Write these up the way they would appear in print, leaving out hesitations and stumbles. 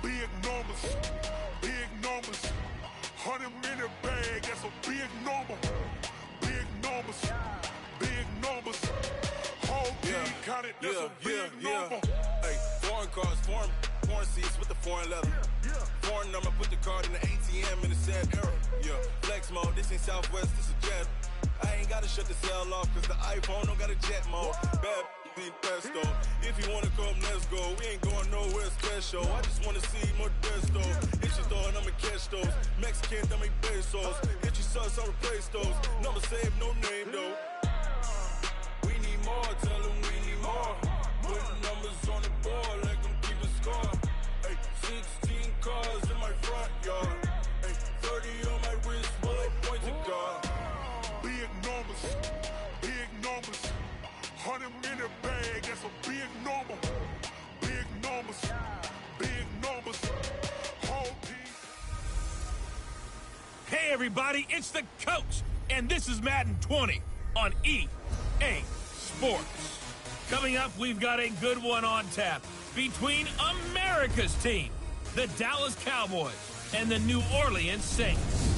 Big numbers, big numbers. 100-minute bag, that's a big number. Big numbers, big numbers. Whole team counted, that's a big number. Hey, foreign cars, foreign seats with the foreign leather. Foreign number, put the card in the ATM in the sad era. Yeah, flex mode, this ain't Southwest, this is Jet. I ain't gotta shut the cell off, cause the iPhone don't got a jet mode. Bad need pesto. If you wanna come, let's go. We ain't going nowhere special. I just wanna see more desto. If she throwing, I'ma catch those. Mexican, I make pesos. If you sucks, I'll replace those. Number save, no name though. We need more, tell them we need more. Putting numbers on the board, like them keep a score. Hey, 16 cars in my front yard. Hey, 30 on my wrist, bullet points of God. Big numbers, big numbers. 100-minute bag, that's a big number. Big numbers, big numbers. Whole team. Hey everybody, it's the coach, and this is Madden 20 on EA Sports. Coming up, we've got a good one on tap between America's team, the Dallas Cowboys, and the New Orleans Saints.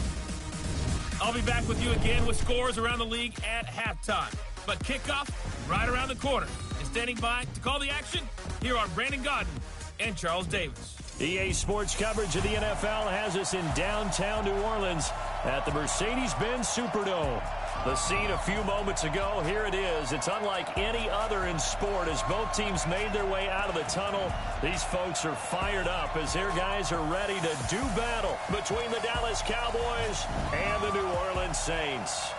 I'll be back with you again with scores around the league at halftime. But kickoff right around the corner. And standing by to call the action, here are Brandon Godden and Charles Davis. EA Sports coverage of the NFL has us in downtown New Orleans at the Mercedes-Benz Superdome. The scene a few moments ago, here it is. It's unlike any other in sport as both teams made their way out of the tunnel. These folks are fired up as their guys are ready to do battle between the Dallas Cowboys and the New Orleans Saints.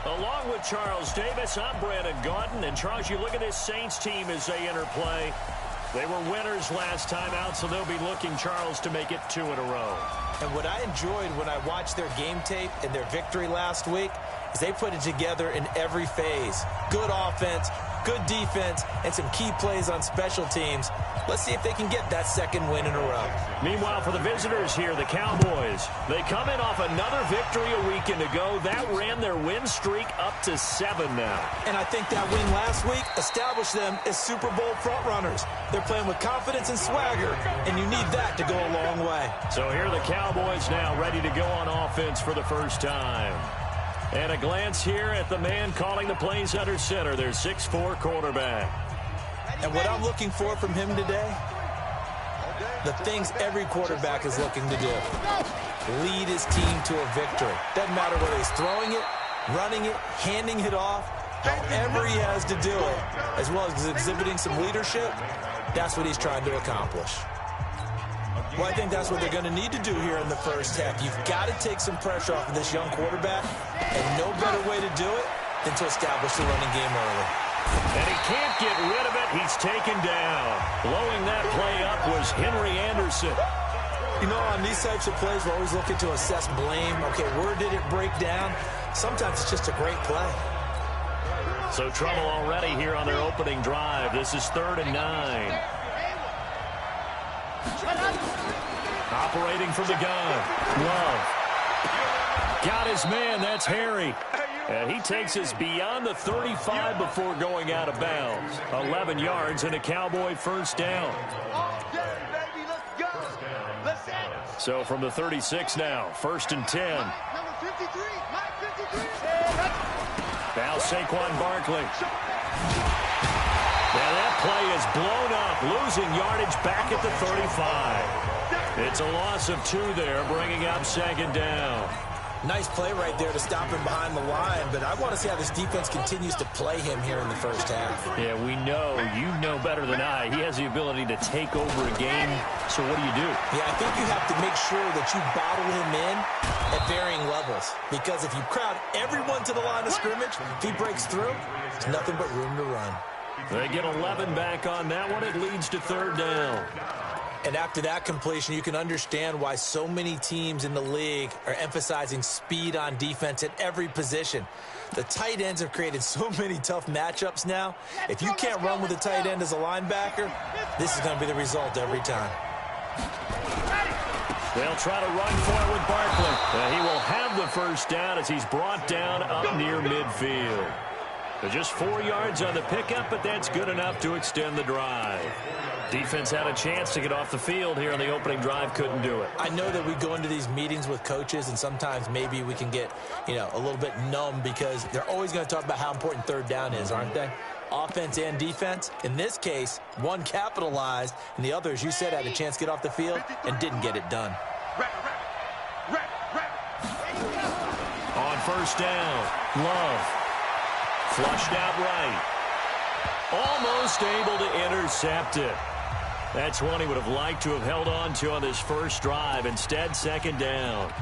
Along with Charles Davis, I'm Brandon Gaudin. And Charles, you look at this Saints team as they enter play. They were winners last time out, so they'll be looking, Charles, to make it 2 in a row. And what I enjoyed when I watched their game tape and their victory last week is they put it together in every phase. Good offense, good defense, and some key plays on special teams. Let's see if they can get that second win in a row. Meanwhile, for the visitors here, the Cowboys, they come in off another victory a weekend ago. That ran their win streak up to 7 now. And I think that win last week established them as Super Bowl frontrunners. They're playing with confidence and swagger, and you need that to go a long way. So here are the Cowboys now ready to go on offense for the first time. And a glance here at the man calling the plays under center, their 6'4" quarterback. And what I'm looking for from him today, the things every quarterback is looking to do. Lead his team to a victory. Doesn't matter whether he's throwing it, running it, handing it off, however he has to do it, as well as exhibiting some leadership, that's what he's trying to accomplish. Well, I think that's what they're going to need to do here in the first half. You've got to take some pressure off of this young quarterback, and no better way to do it than to establish the running game early. And he can't get rid of it. He's taken down. Blowing that play up was Henry Anderson. You know, on these types of plays, we're always looking to assess blame. Okay, where did it break down? Sometimes it's just a great play. So trouble already here on their opening drive. This is 3rd and 9. Operating from the gun. Love. Got his man. That's Harry. And he takes us beyond the 35 before going out of bounds. 11 yards and a Cowboy first down. So from the 36 now, 1st and 10. Now Saquon Barkley. And that play is blown up, losing yardage back at the 35. It's a loss of 2 there, bringing up 2nd down. Nice play right there to stop him behind the line, but I want to see how this defense continues to play him here in the first half. Yeah, we know. You know better than I. He has the ability to take over a game, so what do you do? Yeah, I think you have to make sure that you bottle him in at varying levels, because if you crowd everyone to the line of scrimmage, if he breaks through, there's nothing but room to run. They get 11 back on that one. It leads to 3rd down. And after that completion, you can understand why so many teams in the league are emphasizing speed on defense at every position. The tight ends have created so many tough matchups now. If you can't run with a tight end as a linebacker, this is going to be the result every time. They'll try to run for it with Barkley. He will have the first down as he's brought down up near midfield. They're just 4 yards on the pickup, but that's good enough to extend the drive. Defense had a chance to get off the field here on the opening drive, couldn't do it. I know that we go into these meetings with coaches, and sometimes maybe we can get, a little bit numb because they're always going to talk about how important third down is, aren't they? Offense and defense. In this case, one capitalized, and the other, as you said, had a chance to get off the field and didn't get it done. On first down, Love. Flushed out right. Almost able to intercept it. That's one he would have liked to have held on to on this first drive. Instead, second down.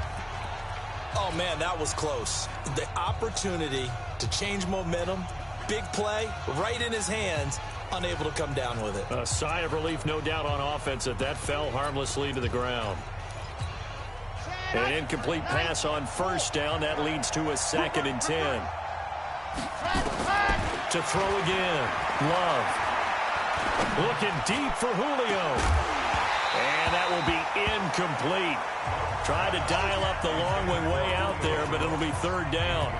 Oh, man, that was close. The opportunity to change momentum, big play, right in his hands, unable to come down with it. A sigh of relief, no doubt, on offense that fell harmlessly to the ground. An incomplete pass on first down. That leads to a 2nd and 10. To throw again. Love. Looking deep for Julio. And that will be incomplete. Tried to dial up the long way out there, but it'll be third down.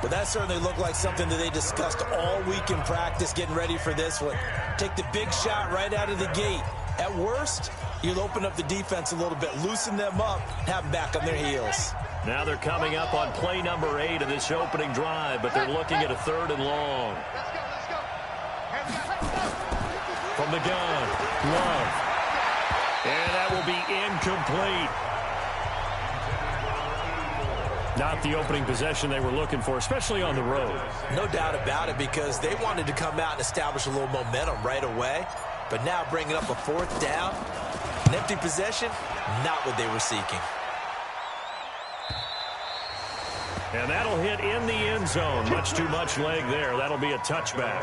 But that certainly looked like something that they discussed all week in practice, getting ready for this one. Take the big shot right out of the gate. At worst, you'll open up the defense a little bit, loosen them up, have them back on their heels. Now they're coming up on play number 8 of this opening drive, but they're looking at a 3rd and long. From the gun, Love. And that will be incomplete. Not the opening possession they were looking for, especially on the road. No doubt about it, because they wanted to come out and establish a little momentum right away. But now bringing up a 4th down, an empty possession, not what they were seeking. And that'll hit in the end zone. Much too much leg there. That'll be a touchback.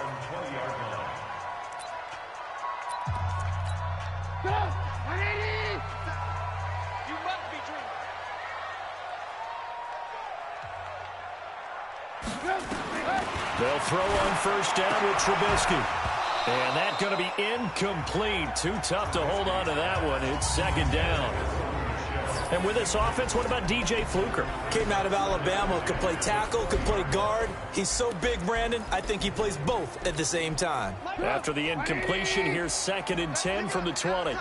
They'll throw on first down with Trubisky. And that's going to be incomplete. Too tough to hold on to that one. It's 2nd down. And with this offense, what about DJ Fluker? Came out of Alabama, could play tackle, could play guard. He's so big, Brandon, I think he plays both at the same time. After the incompletion, here's 2nd and 10 from the 20.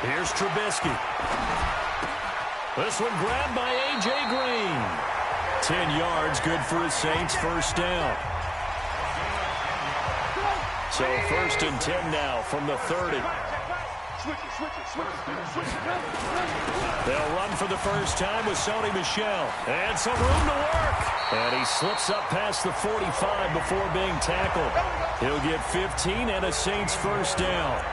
Here's Trubisky. This one grabbed by A.J. Green. 10 yards, good for his Saints, first down. So 1st and 10 now from the 30. They'll run for the first time with Sony Michel. And some room to work. And he slips up past the 45 before being tackled. He'll get 15 and a Saints first down.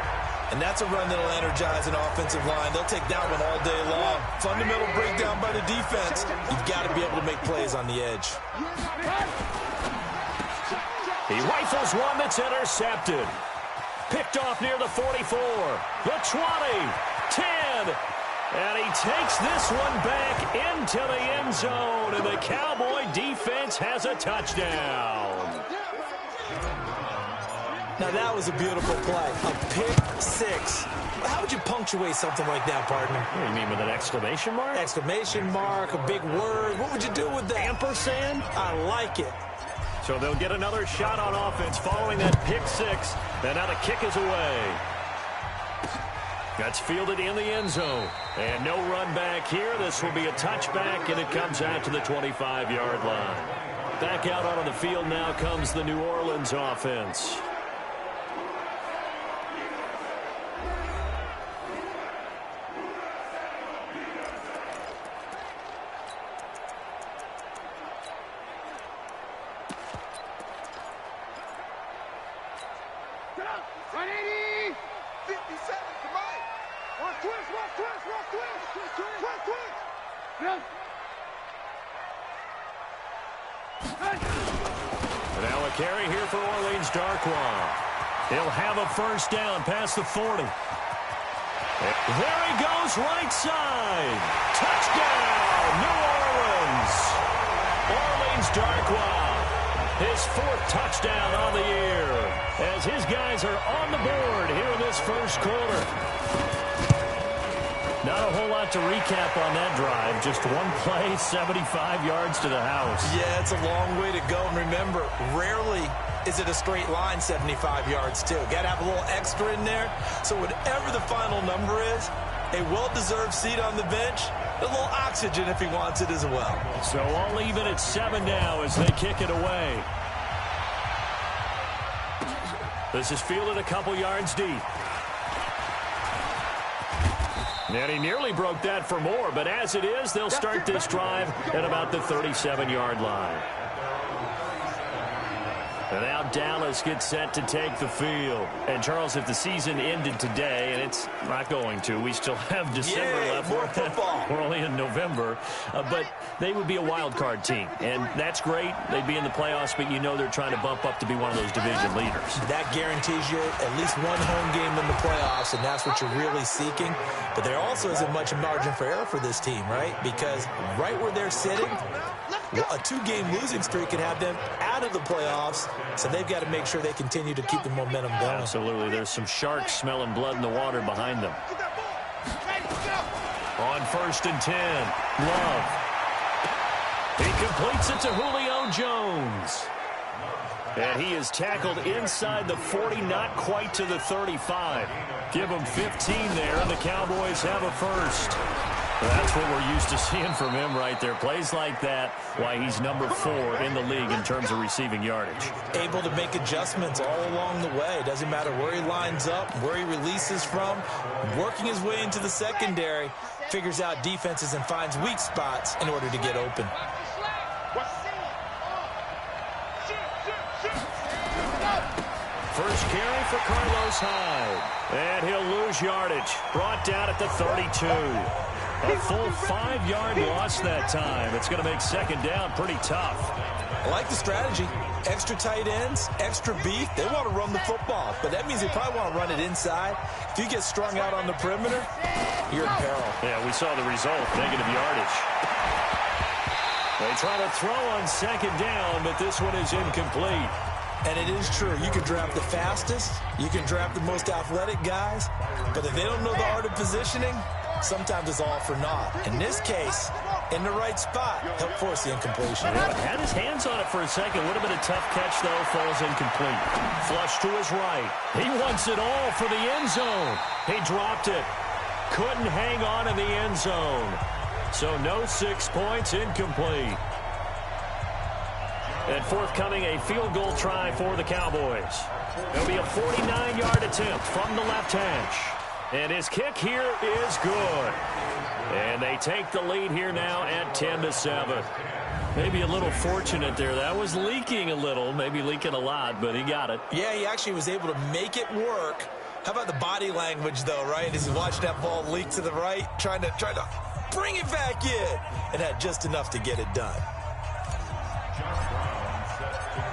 And that's a run that'll energize an offensive line. They'll take that one all day long. Fundamental breakdown by the defense. You've got to be able to make plays on the edge. He rifles one that's intercepted. Picked off near the 44, the 20, 10. And he takes this one back into the end zone. And the Cowboy defense has a touchdown. Now, that was a beautiful play. A pick 6. How would you punctuate something like that, partner? What do you mean, with an exclamation mark? Exclamation mark, a big word. What would you do with that? Ampersand? I like it. So they'll get another shot on offense following that pick 6. And now the kick is away. That's fielded in the end zone. And no run back here. This will be a touchback, and it comes out to the 25-yard line. Back out onto the field now comes the New Orleans offense. Now a carry here for Orleans Darkwa. He'll have a first down past the 40. There he goes, right side. Touchdown, New Orleans. Orleans Darkwa, his 4th touchdown on the year, as his guys are on the board here in this first quarter. Not a whole lot to recap on that drive. Just one play, 75 yards to the house. Yeah, it's a long way to go. And remember, rarely is it a straight line 75 yards, too. Got to have a little extra in there. So whatever the final number is, a well-deserved seat on the bench, a little oxygen if he wants it as well. So all even at 7 now as they kick it away. This is fielded a couple yards deep. And he nearly broke that for more, but as it is, they'll start this drive at about the 37-yard line. And now Dallas gets set to take the field. And, Charles, if the season ended today, and it's not going to, we still have December left. More football. We're only in November. But they would be a wild card team. And that's great. They'd be in the playoffs, but you know they're trying to bump up to be one of those division leaders. That guarantees you at least one home game in the playoffs, and that's what you're really seeking. But there also isn't much margin for error for this team, right? Because right where they're sitting, a 2-game losing streak could have them out of the playoffs, so they've got to make sure they continue to keep the momentum going. Absolutely. There's some sharks smelling blood in the water behind them. On 1st and 10, Love. He completes it to Julio Jones. And he is tackled inside the 40, not quite to the 35. Give him 15 there, and the Cowboys have a first. That's what we're used to seeing from him right there. Plays like that, why he's number 4 in the league in terms of receiving yardage. Able to make adjustments all along the way. Doesn't matter where he lines up, where he releases from. Working his way into the secondary, figures out defenses and finds weak spots in order to get open. First carry for Carlos Hyde. And he'll lose yardage. Brought down at the 32. A full 5-yard loss that time. It's going to make second down pretty tough. I like the strategy. Extra tight ends, extra beef. They want to run the football, but that means they probably want to run it inside. If you get strung out on the perimeter, you're in peril. Yeah, we saw the result, negative yardage. They try to throw on second down, but this one is incomplete. And it is true. You can draft the fastest. You can draft the most athletic guys. But if they don't know the art of positioning, sometimes it's all for naught. In this case, in the right spot, helped force the incompletion. Yeah, had his hands on it for a second. Would have been a tough catch, though. Falls incomplete. Flush to his right. He wants it all for the end zone. He dropped it. Couldn't hang on in the end zone. So no 6 points, incomplete. And forthcoming, a field goal try for the Cowboys. It'll be a 49-yard attempt from the left hash. And his kick here is good. And they take the lead here now at 10-7. Maybe a little fortunate there. That was leaking a little, maybe leaking a lot, but he got it. Yeah, he actually was able to make it work. How about the body language, though, right? As he watched that ball leak to the right, trying to bring it back in, and had just enough to get it done.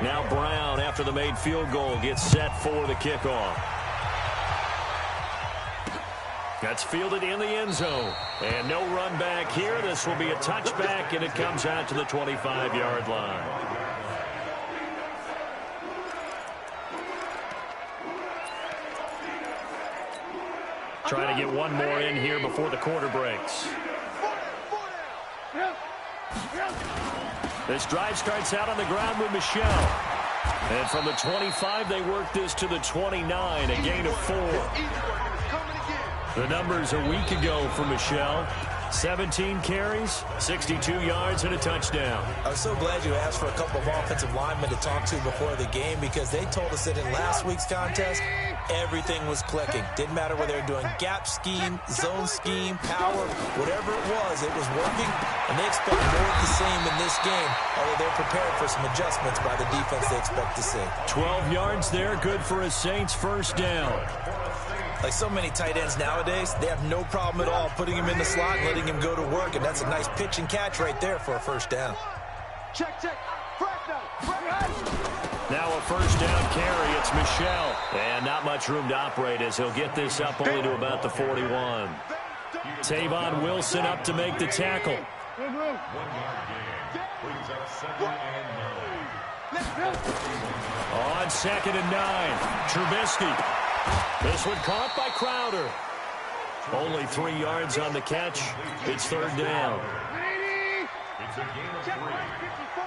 Now Brown, after the made field goal, gets set for the kickoff. That's fielded in the end zone. And no run back here. This will be a touchback, and it comes out to the 25-yard line. Trying to get one more in here before the quarter breaks. This drive starts out on the ground with Michel. And from the 25, they work this to the 29, a gain of 4. The numbers a week ago for Michel. 17 carries, 62 yards, and a touchdown. I was so glad you asked for a couple of offensive linemen to talk to before the game, because they told us that in last week's contest, everything was clicking. Didn't matter whether they were doing gap scheme, zone scheme, power, whatever it was working, and they expect more of the same in this game, although they're prepared for some adjustments by the defense they expect to see. 12 yards there, good for a Saints first down. Like so many tight ends nowadays, they have no problem at all putting him in the slot and letting him go to work, and that's a nice pitch and catch right there for a first down. Check. Now a first down carry. It's Michel. And not much room to operate as he'll get this up only to about the 41. Tavon Wilson up to make the tackle. On 2nd and 9, Trubisky. This one caught by Crowder. Only 3 yards on the catch. It's third down. It's a gain of 3.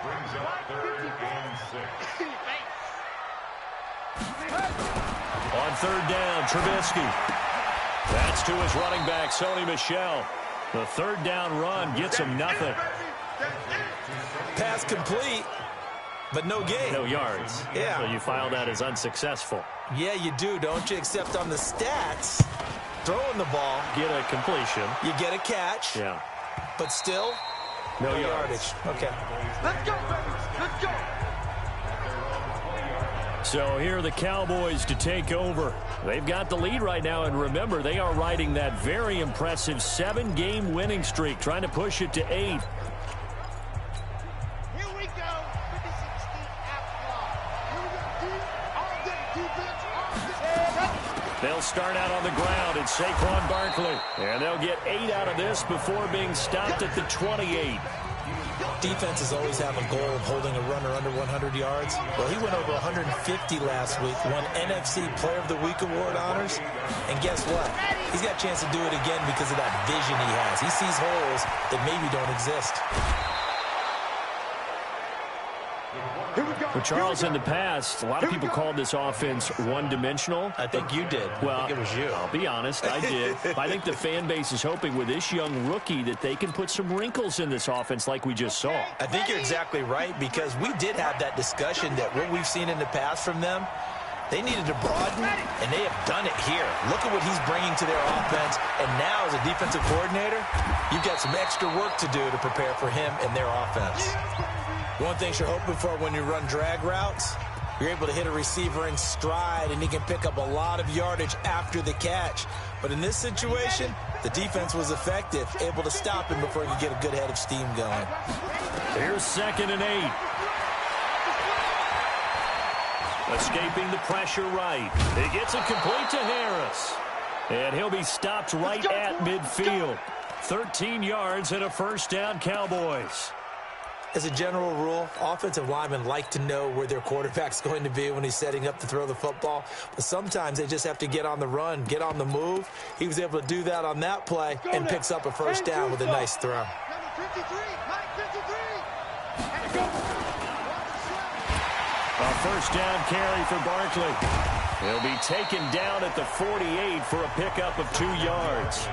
Brings up 3rd and 6. On third down, Trubisky. That's to his running back, Sony Michel. The third down run gets him nothing. Pass complete, but no gain. No yards. Yeah. So you file that as unsuccessful. Yeah, you do, don't you? Except on the stats, throwing the ball, Get a completion. you get a catch, Yeah. but still No no yardage. yardage. Okay. Let's go, baby. Let's go. So here are the Cowboys to take over. They've got the lead right now, and remember, they are riding that very impressive 7-game winning streak, trying to push it to 8. Here we go. 50-60 Here we go. Deep. All day. Defense. All day. They'll start out on the ground, and Saquon Barkley. And they'll get 8 out of this before being stopped at the 28. Defenses always have a goal of holding a runner under 100 yards. Well, he went over 150 last week, won NFC Player of the Week award honors. And guess what? He's got a chance to do it again because of that vision he has. He sees holes that maybe don't exist. Well, Charles, in the past, a lot of people called this offense one-dimensional. I think you did. Well, I think it was you. I'll be honest, I did. I think the fan base is hoping with this young rookie that they can put some wrinkles in this offense like we just saw. I think you're exactly right, because we did have that discussion that what we've seen in the past from them, they needed to broaden, and they have done it here. Look at what he's bringing to their offense, and now as a defensive coordinator, you've got some extra work to do to prepare for him and their offense. One thing you're hoping for when you run drag routes, you're able to hit a receiver in stride, and he can pick up a lot of yardage after the catch. But in this situation, the defense was effective, able to stop him before he could get a good head of steam going. Here's 2nd and 8. Escaping the pressure right. He gets it complete to Harris. And he'll be stopped right at midfield. 13 yards and a first down, Cowboys. As a general rule, offensive linemen like to know where their quarterback's going to be when he's setting up to throw the football. But sometimes they just have to get on the run, get on the move. He was able to do that on that play and picks up a first down with a nice throw. Number 53. Mike 53. A first down carry for Barkley. He'll be taken down at the 48 for a pickup of 2 yards.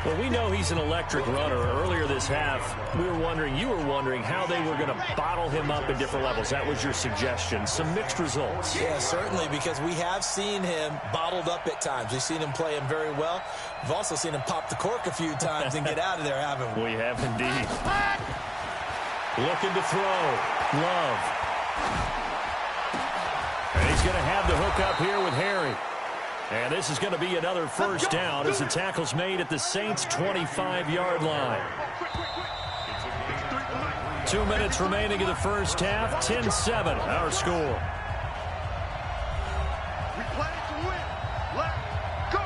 Well, we know he's an electric runner. Earlier this half, you were wondering how they were going to bottle him up at different levels. That was your suggestion. Some mixed results. Yeah, certainly, because we have seen him bottled up at times. We've seen him play him very well. We've also seen him pop the cork a few times and get out of there, haven't we? We have indeed. Looking to throw. Love. And he's going to have the hook up here with Harry. And this is going to be another first down as the tackle's made at the Saints' 25-yard line. 2 minutes remaining in the first half. 10-7, our score. We play to win. Let's go.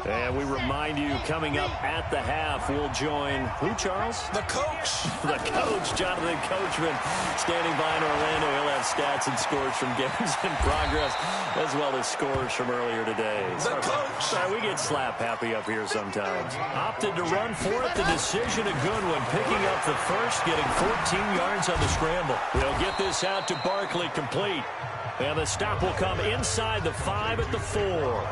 And we remind you, coming up at the half, we'll join who, Charles? The coach. The coach, Jonathan Coachman, standing by in Orlando. He'll have stats and scores from games in progress, as well as scores from earlier today. The coach. Sorry, we get slap happy up here sometimes. Opted to run for it. The decision a good one. Picking up the first, getting 14 yards on the scramble. We'll get this out to Barkley, complete. And the stop will come inside the 5 at the 4.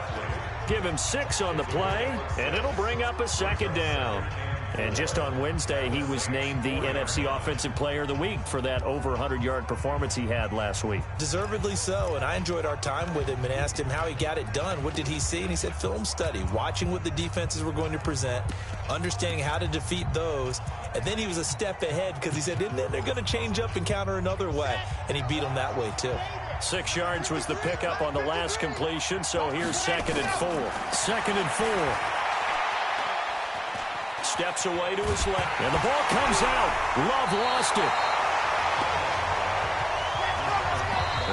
Give him 6 on the play, and it'll bring up a second down. And just on Wednesday, he was named the NFC Offensive Player of the Week for that over 100-yard performance he had last week. Deservedly so, and I enjoyed our time with him and asked him how he got it done. What did he see? And he said film study, watching what the defenses were going to present, understanding how to defeat those, and then he was a step ahead because he said, and then they're going to change up and counter another way, and he beat them that way too. 6 yards was the pickup on the last completion, so here's 2nd and 4. 2nd and 4. Steps away to his left, and the ball comes out. Love lost it.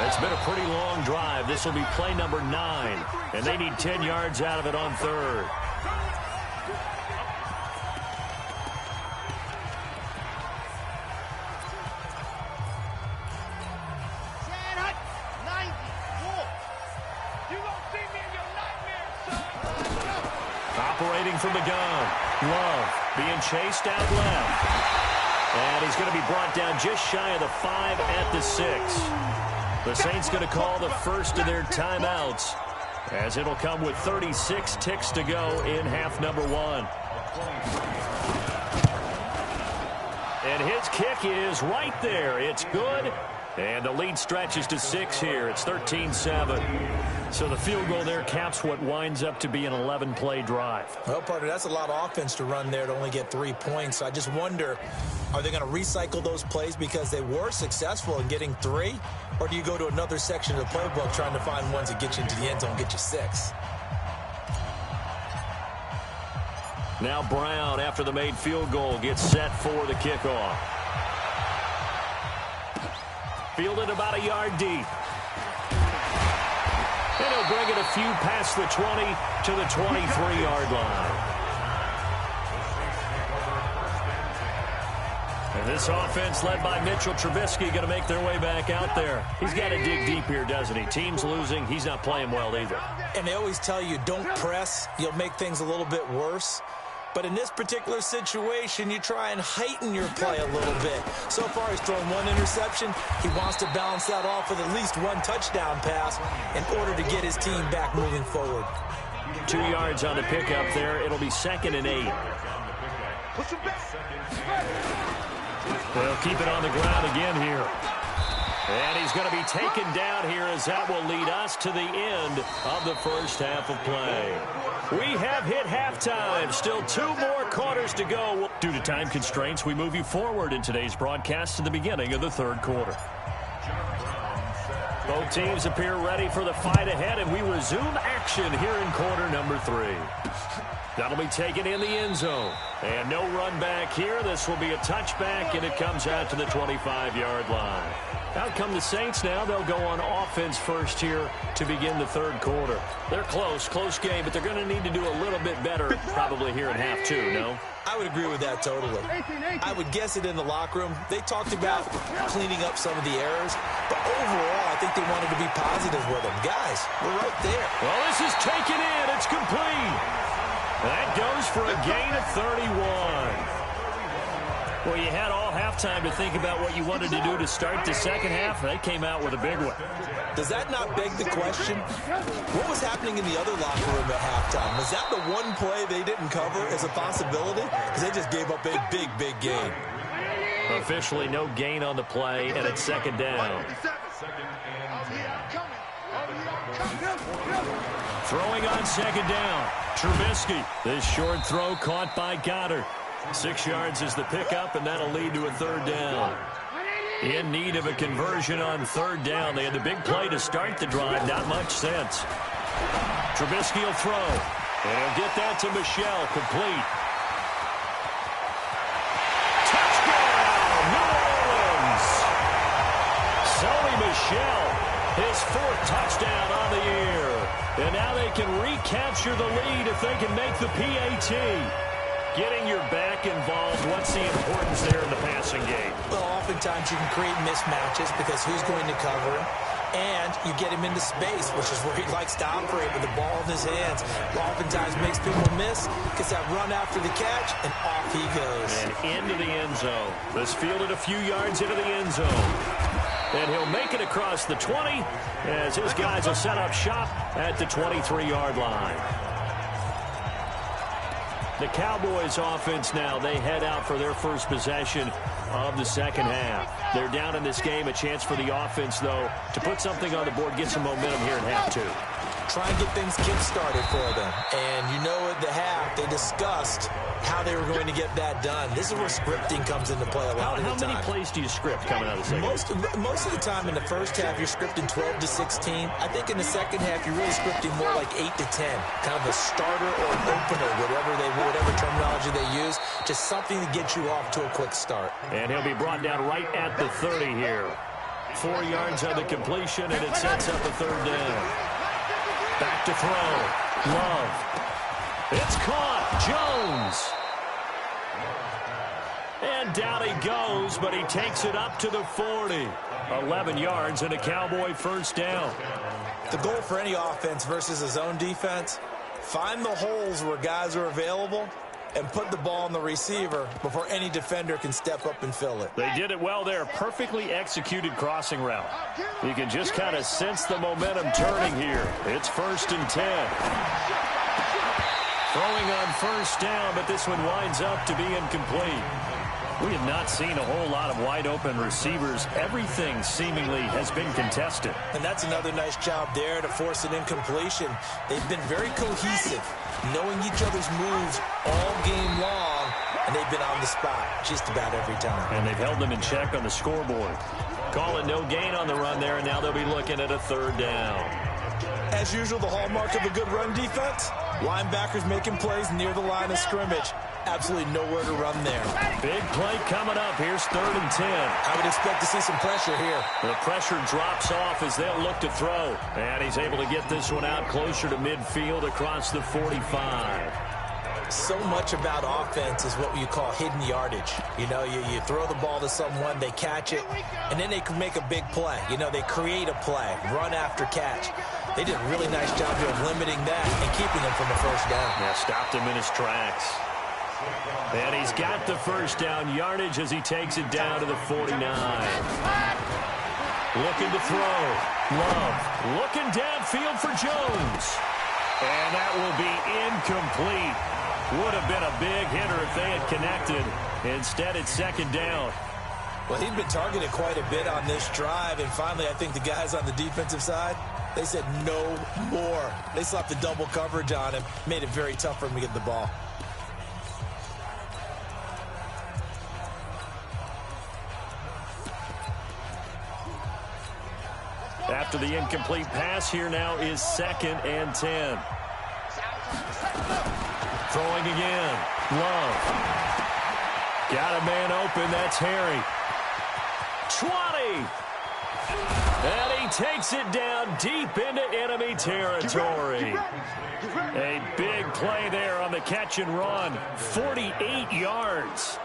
It's been a pretty long drive. This will be play number 9, and they need 10 yards out of it on 3rd. from the gun. Love being chased out left. And he's going to be brought down just shy of the 5 at the 6. The Saints going to call the first of their timeouts, as it'll come with 36 ticks to go in half number 1. And his kick is right there. It's good. And the lead stretches to 6 here. It's 13-7. So the field goal there caps what winds up to be an 11-play drive. Well, partner, that's a lot of offense to run there to only get 3 points. So I just wonder, are they going to recycle those plays because they were successful in getting 3? Or do you go to another section of the playbook trying to find ones that get you into the end zone and get you 6? Now Brown, after the made field goal, gets set for the kickoff. Fielded about a yard deep. And he'll bring it a few past the 20 to the 23-yard line. And this offense led by Mitchell Trubisky going to make their way back out there. He's got to dig deep here, doesn't he? Team's losing. He's not playing well either. And they always tell you, don't press. You'll make things a little bit worse. But in this particular situation, you try and heighten your play a little bit. So far, he's thrown 1 interception. He wants to balance that off with at least 1 touchdown pass in order to get his team back moving forward. 2 yards on the pickup there. It'll be 2nd and 8. They'll keep it on the ground again here. And he's going to be taken down here, as that will lead us to the end of the first half of play. We have hit halftime. Still 2 more quarters to go. Due to time constraints, we move you forward in today's broadcast to the beginning of the 3rd quarter. Both teams appear ready for the fight ahead, and we resume action here in quarter number 3. That'll be taken in the end zone. And no run back here. This will be a touchback, and it comes out to the 25-yard line. Out come the Saints now. They'll go on offense first here to begin the 3rd quarter. They're close game, but they're going to need to do a little bit better probably here in half 2, no? I would agree with that totally. I would guess it in the locker room. They talked about cleaning up some of the errors, but overall, I think they wanted to be positive with them. Guys, we're right there. Well, this is taken in. It's complete. That goes for a gain of 31. Well, you had all halftime to think about what you wanted to do to start the second half. They came out with a big one. Does that not beg the question? What was happening in the other locker room at halftime? Was that the one play they didn't cover as a possibility? Because they just gave up a big gain. Officially no gain on the play, and it's 2nd down. Throwing on 2nd down. Trubisky. This short throw caught by Goddard. 6 yards is the pickup, and that'll lead to a 3rd down. In need of a conversion on 3rd down. They had the big play to start the drive. Not much sense. Trubisky will throw. And he'll get that to Michel. Complete. Touchdown, New Orleans! Sony Michel, his 4th touchdown on the year. And now they can recapture the lead if they can make the PAT. Getting your back involved, what's the importance there in the passing game? Well, oftentimes you can create mismatches because who's going to cover him? And you get him into space, which is where he likes to operate with the ball in his hands. Oftentimes makes people miss, gets that run after the catch, and off he goes. And into the end zone. This fielded a few yards into the end zone. And he'll make it across the 20 as his guys will set up shop at the 23-yard line. The Cowboys offense now, they head out for their first possession of the second half. They're down in this game. A chance for the offense, though, to put something on the board, get some momentum here in half 2. Try and get things kick-started for them. And you know at the half, they discussed how they were going to get that done. This is where scripting comes into play a lot of the time. How many plays do you script coming out of the second half? Most of the time in the first half, you're scripting 12 to 16. I think in the second half, you're really scripting more like 8 to 10. Kind of a starter or an opener, whatever terminology they use. Just something to get you off to a quick start. And he'll be brought down right at the 30 here. 4 yards on the completion, and it sets up a 3rd down. Back to throw. Love. It's caught. Jones. And down he goes, but he takes it up to the 40. 11 yards and a Cowboy 1st down. The goal for any offense versus a zone defense, Find the holes where guys are available and put the ball on the receiver before any defender can step up and fill it. They did it well there. Perfectly executed crossing route. You can just kind of sense the momentum turning here. It's 1st and 10. Throwing on 1st down, but this one winds up to be incomplete. We have not seen a whole lot of wide-open receivers. Everything seemingly has been contested. And that's another nice job there to force an incompletion. They've been very cohesive, knowing each other's moves all game long, and they've been on the spot just about every time. And they've held them in check on the scoreboard. Calling no gain on the run there, and now they'll be looking at a 3rd down. As usual, the hallmark of a good run defense, linebackers making plays near the line of scrimmage. Absolutely nowhere to run there. Big play coming up. Here's 3rd and 10. I would expect to see some pressure here. The pressure drops off as they'll look to throw. And he's able to get this one out closer to midfield across the 45. So much about offense is what you call hidden yardage. You know, you throw the ball to someone, they catch it, and then they can make a big play. You know, they create a play, run after catch. They did a really nice job here of limiting that and keeping him from a 1st down. Yeah, stopped him in his tracks. And he's got the 1st down yardage as he takes it down to the 49. Looking to throw. Love looking downfield for Jones. And that will be incomplete. Would have been a big hitter if they had connected. Instead, it's 2nd down. Well, he'd been targeted quite a bit on this drive, and finally I think the guys on the defensive side, they said no more. They slapped the double coverage on him, made it very tough for him to get the ball. After the incomplete pass, here now is 2nd and 10. Throwing again. Love. Got a man open. That's Harry. 20. And he takes it down deep into enemy territory. A big play there on the catch and run. 48 yards.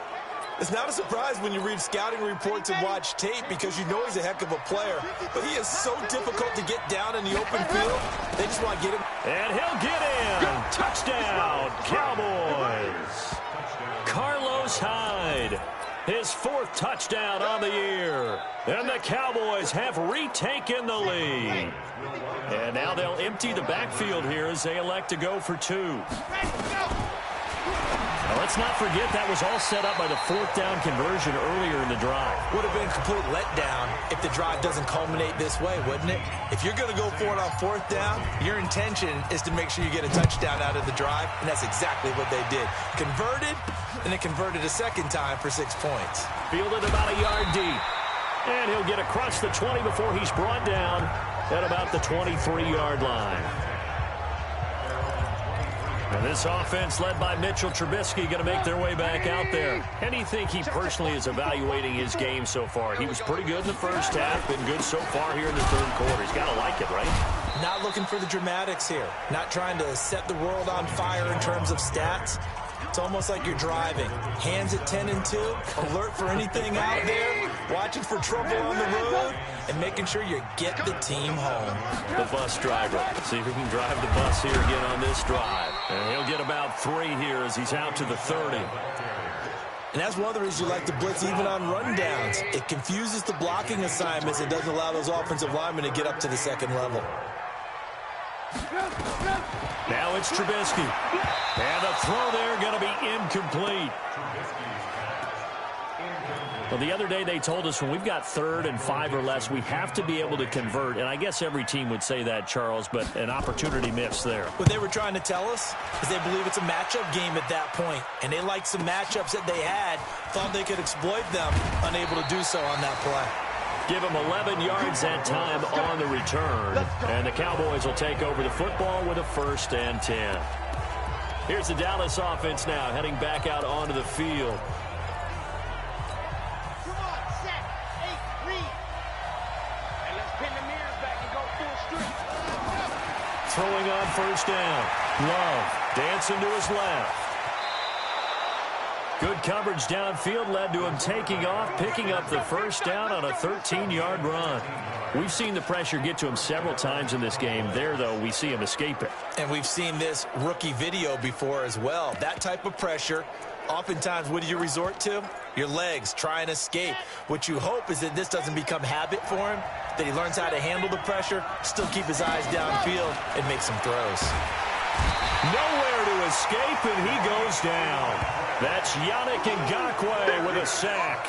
It's not a surprise when you read scouting reports and watch tape because you know he's a heck of a player. But he is so difficult to get down in the open field. They just want to get him. And he'll get in. Touchdown, Cowboys. Carlos Hyde, his 4th touchdown on the year. And the Cowboys have retaken the lead. And now they'll empty the backfield here as they elect to go for 2. Now, let's not forget that was all set up by the 4th down conversion earlier in the drive. Would have been a complete letdown if the drive doesn't culminate this way, wouldn't it? If you're going to go for it on 4th down, your intention is to make sure you get a touchdown out of the drive, and that's exactly what they did. Converted, and they converted a 2nd time for 6 points. Fielded about a yard deep. And he'll get across the 20 before he's brought down at about the 23-yard line. And this offense led by Mitchell Trubisky going to make their way back out there. How do you think he personally is evaluating his game so far? He was pretty good in the 1st half, been good so far here in the 3rd quarter. He's got to like it, right? Not looking for the dramatics here. Not trying to set the world on fire in terms of stats. It's almost like you're driving. Hands at 10 and 2, alert for anything out there, watching for trouble on the road, and making sure you get the team home. The bus driver. See if he can drive the bus here again on this drive. And he'll get about 3 here as he's out to the 30. And that's one of the reasons you like to blitz even on rundowns. It confuses the blocking assignments and doesn't allow those offensive linemen to get up to the 2nd level. Now it's Trubisky. And the throw there going to be incomplete. Well, the other day they told us when we've got 3rd and 5 or less, we have to be able to convert. And I guess every team would say that, Charles, but an opportunity missed there. What they were trying to tell us is they believe it's a matchup game at that point. And they liked some matchups that they had, thought they could exploit them, unable to do so on that play. Give them 11 yards that time on the return. And the Cowboys will take over the football with a 1st and 10. Here's the Dallas offense now heading back out onto the field. Come on, set, 8, read. And let's pin the mirrors back and go full street. Throwing on 1st down. Love dancing to his left. Good coverage downfield led to him taking off, picking up the first down on a 13-yard run. We've seen the pressure get to him several times in this game. There, though, we see him escape it. And we've seen this rookie video before as well. That type of pressure, oftentimes, what do you resort to? Your legs, try and escape. What you hope is that this doesn't become habit for him, that he learns how to handle the pressure, still keep his eyes downfield, and make some throws. Nowhere to escape, and he goes down. That's Yannick Ngakoue with a sack.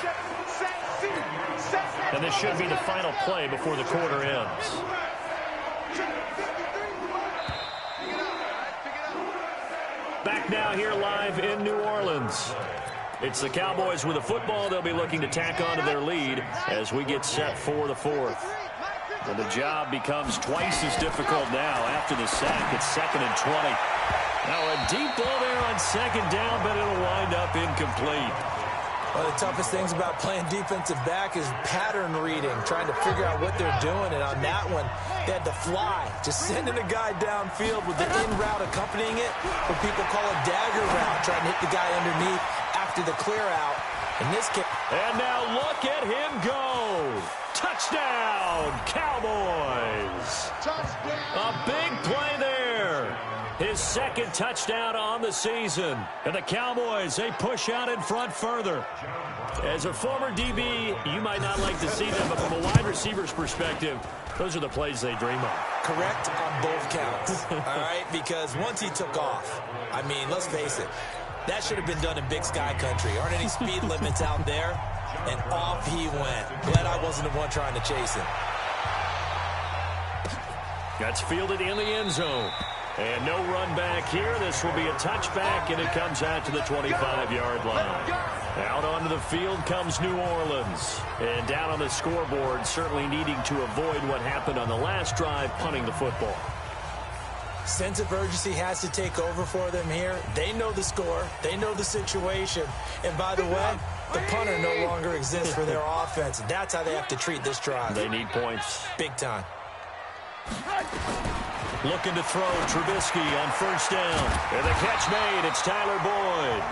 And this should be the final play before the quarter ends. Back now here live in New Orleans. It's the Cowboys with a football. They'll be looking to tack on to their lead as we get set for the fourth. And the job becomes twice as difficult now after the sack. It's 2nd and 20. Now a deep ball there on 2nd down, but it'll wind up incomplete. One of the toughest things about playing defensive back is pattern reading, trying to figure out what they're doing. And on that one, they had to fly, just sending a guy downfield with the in route accompanying it, what people call a dagger route, trying to hit the guy underneath after the clear out. In this case, and now look at him go. Touchdown, Cowboys. Touchdown. A big play there. His 2nd touchdown on the season. And the Cowboys, they push out in front further. As a former DB, you might not like to see them, but from a wide receiver's perspective, those are the plays they dream of. Correct on both counts, all right? Because once he took off, I mean, let's face it, that should have been done in Big Sky country. Aren't any speed limits out there? And off he went. Glad I wasn't the one trying to chase him. That's fielded in the end zone. And no run back here. This will be a touchback, and it comes out to the 25-yard line. Out onto the field comes New Orleans. And down on the scoreboard, certainly needing to avoid what happened on the last drive, punting the football. Sense of urgency has to take over for them here. They know the score. They know the situation. And by the way, the punter no longer exists for their offense. That's how they have to treat this drive. They need points. Big time. Looking to throw Trubisky on 1st down. And the catch made. It's Tyler Boyd.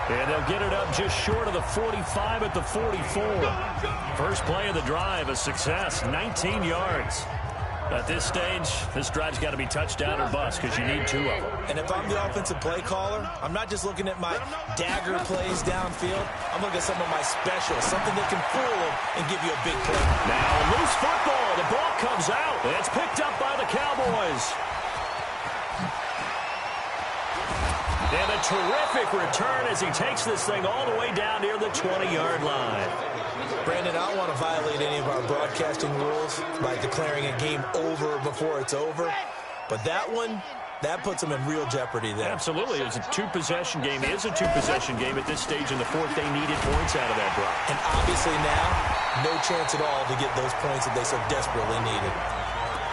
And they'll get it up just short of the 45 at the 44. First play of the drive, a success, 19 yards. At this stage, this drive's got to be touchdown or bust because you need 2 of them. And if I'm the offensive play caller, I'm not just looking at my dagger plays downfield. I'm looking at some of my specials, something that can fool them and give you a big play. Now, loose football. The ball comes out. And it's picked up by the Cowboys. And a terrific return as he takes this thing all the way down near the 20-yard line. Brandon, I don't want to violate any of our broadcasting rules by declaring a game over before it's over. But that one, that puts them in real jeopardy there. Absolutely. It's a 2-possession game. It is a 2-possession game at this stage in the fourth. They needed points out of that drive. And obviously now, no chance at all to get those points that they so desperately needed.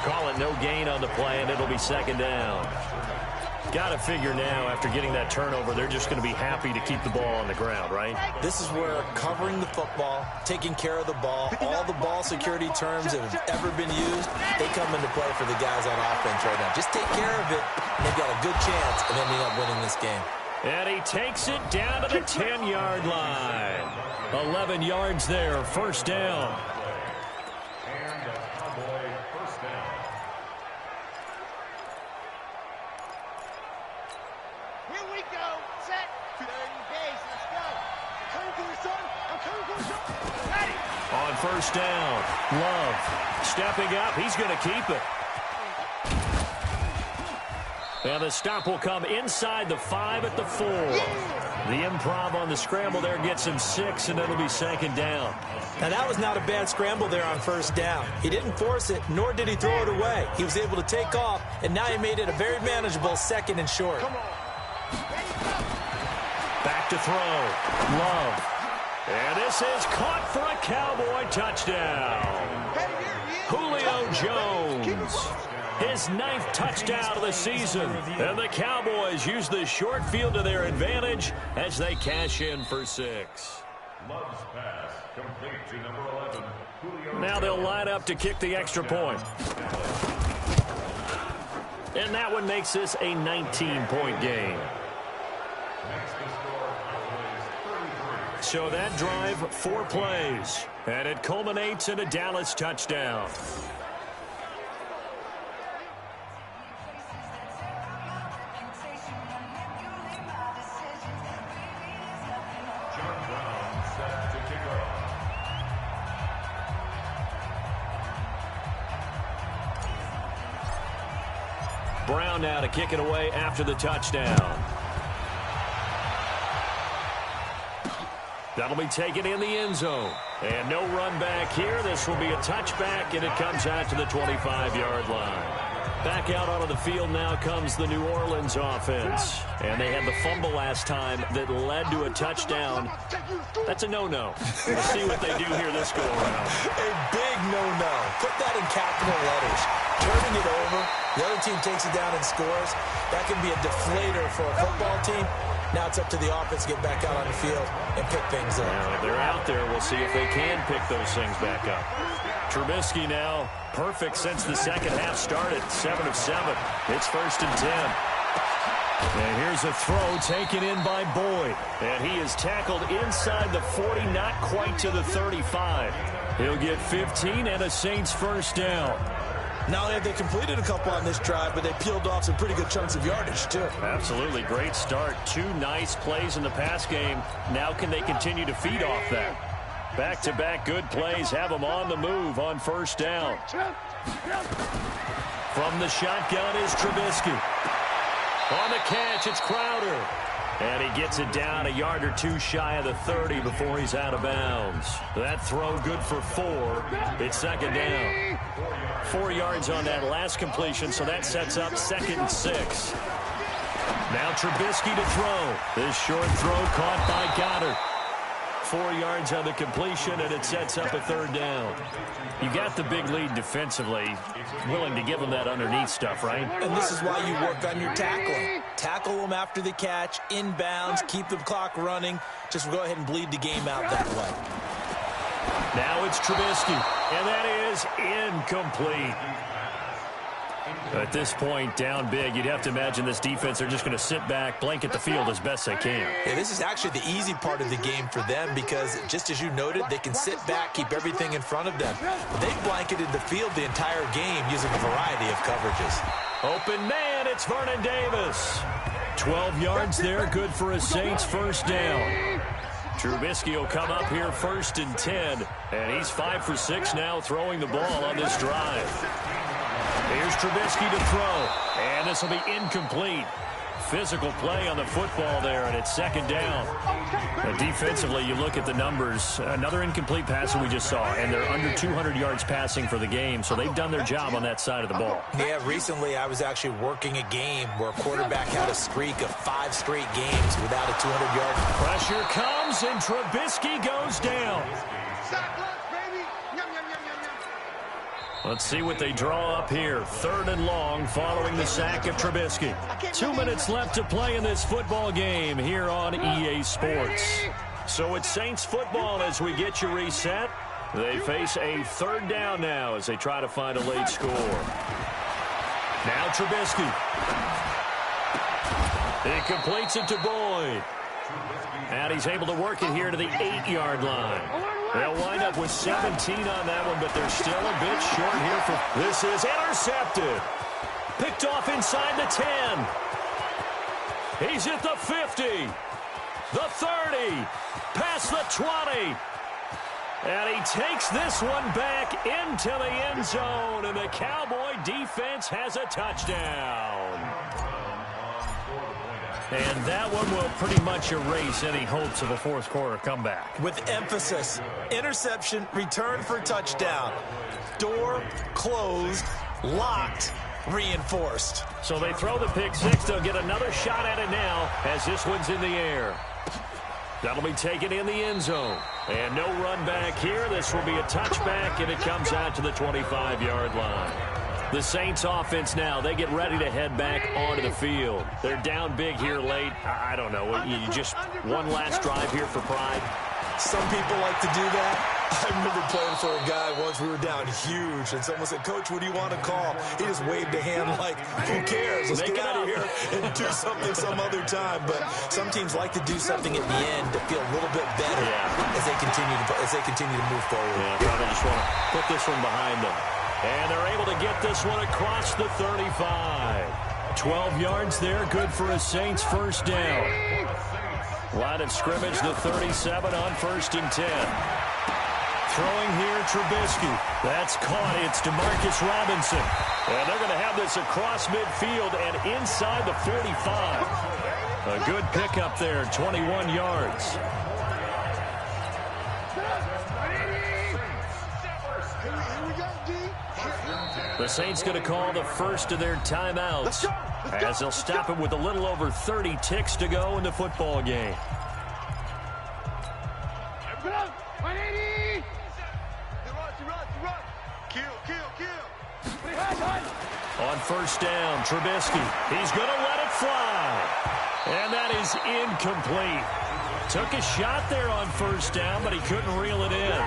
Call it no gain on the play, and it'll be 2nd down. Got to figure now, after getting that turnover, they're just going to be happy to keep the ball on the ground, right? This is where covering the football, taking care of the ball, all the ball security terms that have ever been used, they come into play for the guys on offense right now. Just take care of it, and they've got a good chance of ending up winning this game. And he takes it down to the 10-yard line. 11 yards there, 1st down. On 1st down, Love stepping up. He's going to keep it. And the stop will come inside the 5 at the 4. The improv on the scramble there gets him 6, and it'll be 2nd down. Now, that was not a bad scramble there on 1st down. He didn't force it, nor did he throw it away. He was able to take off, and now he made it a very manageable 2nd and short. Back to throw. Love. And this is caught for a Cowboy touchdown. Julio Jones. His 9th touchdown of the season. And the Cowboys use the short field to their advantage as they cash in for 6. Love's pass complete to number 11. Julio. Now they'll line up to kick the extra point. And that one makes this a 19-point game. Next to score, Cowboys So that drive, 4 plays, and it culminates in a Dallas touchdown. Brown now to kick it away after the touchdown. That'll be taken in the end zone. And no run back here. This will be a touchback, and it comes out to the 25-yard line. Back out onto the field now comes the New Orleans offense. And they had the fumble last time that led to a touchdown. That's a no-no. We'll see what they do here this go-around. A big no-no. Put that in capital letters. Turning it over, the other team takes it down and scores. That can be a deflator for a football team. Now it's up to the offense to get back out on the field and pick things up. Now, if they're out there, we'll see if they can pick those things back up. Trubisky now perfect since the second half started. 7 of 7. It's 1st and 10. And here's a throw taken in by Boyd. And he is tackled inside the 40, not quite to the 35. He'll get 15 and a Saints first down. Not only have they completed a couple on this drive, but they peeled off some pretty good chunks of yardage, too. Absolutely. Great start. 2 nice plays in the pass game. Now can they continue to feed off that? Back-to-back good plays have them on the move on first down. From the shotgun is Trubisky. On the catch, it's Crowder. And he gets it down a yard or 2 shy of the 30 before he's out of bounds. That throw good for 4. It's 2nd down. 4 yards on that last completion, so that sets up 2nd and 6. Now Trubisky to throw. This short throw caught by Goddard. 4 yards on the completion, and it sets up a 3rd down. You got the big lead defensively. Willing to give them that underneath stuff, right? And this is why you work on your tackling. Tackle them after the catch, inbounds, keep the clock running. Just go ahead and bleed the game out that way. Now it's Trubisky, and that is incomplete. At this point, down big, you'd have to imagine this defense, they're just going to sit back, blanket the field as best they can. Yeah, this is actually the easy part of the game for them because, just as you noted, they can sit back, keep everything in front of them. They've blanketed the field the entire game using a variety of coverages. Open man, it's Vernon Davis. 12 yards there, good for a Saints first down. Trubisky will come up here 1st and 10, and he's 5 for 6 now throwing the ball on this drive. Here's Trubisky to throw, and this will be incomplete. Physical play on the football there, and it's 2nd down. Defensively, you look at the numbers. Another incomplete pass that we just saw, and they're under 200 yards passing for the game, so they've done their job on that side of the ball. Yeah, recently I was actually working a game where a quarterback had a streak of 5 straight games without a 200-yard. Pressure comes, and Trubisky goes down. Let's see what they draw up here. 3rd and long following the sack of Trubisky. 2 minutes left to play in this football game here on EA Sports. So it's Saints football as we get you reset. They face a 3rd down now as they try to find a late score. Now Trubisky. He completes it to Boyd. And he's able to work it here to the 8-yard line. They'll wind up with 17 on that one, but they're still a bit short here. This is intercepted. Picked off inside the 10. He's at the 50. The 30. Past the 20. And he takes this one back into the end zone, and the Cowboy defense has a touchdown. And that one will pretty much erase any hopes of a 4th quarter comeback. With emphasis, interception, return for touchdown. Door closed, locked, reinforced. So they throw the pick 6. They'll get another shot at it now as this one's in the air. That'll be taken in the end zone. And no run back here. This will be a touchback, and it comes out to the 25-yard line. The Saints offense now, they get ready to head back onto the field. They're down big here late. I don't know. You just one last drive here for pride. Some people like to do that. I remember playing for a guy once. We were down huge, and someone said, "Coach, what do you want to call?" He just waved a hand like, "Who cares? Let's get out of here and do something some other time." But some teams like to do something at the end to feel a little bit better as they continue to move forward. Yeah, probably just want to put this one behind them. And they're able to get this one across the 35. 12 yards there, good for a Saints first down. Line of scrimmage, the 37 on 1st and 10. Throwing here, Trubisky. That's caught. It's DeMarcus Robinson. And they're going to have this across midfield and inside the 45. A good pickup there, 21 yards. The Saints going to call the first of their timeouts as they'll stop it with a little over 30 ticks to go in the football game. On 1st down, Trubisky. He's going to let it fly. And that is incomplete. Took a shot there on 1st down, but he couldn't reel it in.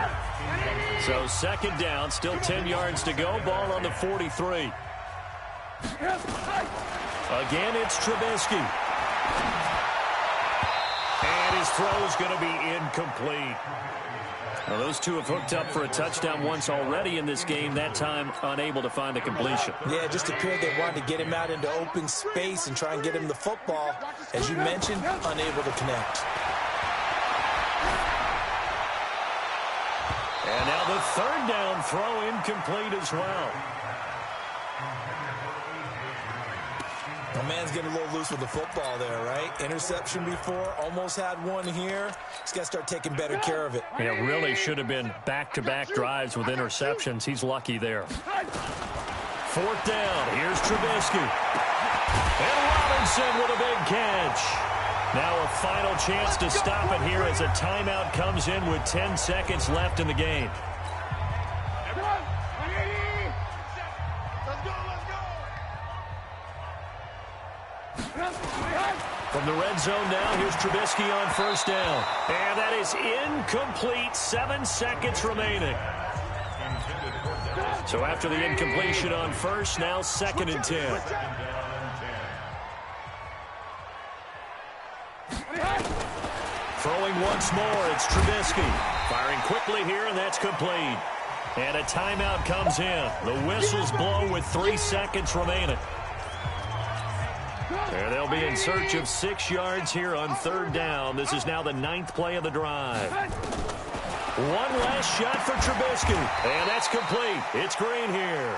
So 2nd down, still 10 yards to go. Ball on the 43. Again, it's Trubisky. And his throw's going to be incomplete. Well, those two have hooked up for a touchdown once already in this game, that time unable to find a completion. Yeah, it just appeared they wanted to get him out into open space and try and get him the football. As you mentioned, unable to connect. And now the 3rd down throw incomplete as well. The man's getting a little loose with the football there, right? Interception before, almost had one here. He's got to start taking better care of it. Yeah, really should have been back-to-back drives with interceptions. He's lucky there. 4th down, here's Trubisky. And Robinson with a big catch. Now a final chance to stop it here as a timeout comes in with 10 seconds left in the game. From the red zone now, here's Trubisky on 1st down. And that is incomplete. 7 seconds remaining. So after the incompletion on 1st, now 2nd and 10. Throwing once more, it's Trubisky. Firing quickly here, and that's complete. And a timeout comes in. The whistles blow with 3 seconds remaining. And they'll be in search of 6 yards here on 3rd down. This is now the 9th play of the drive. One last shot for Trubisky. And that's complete. It's Green here.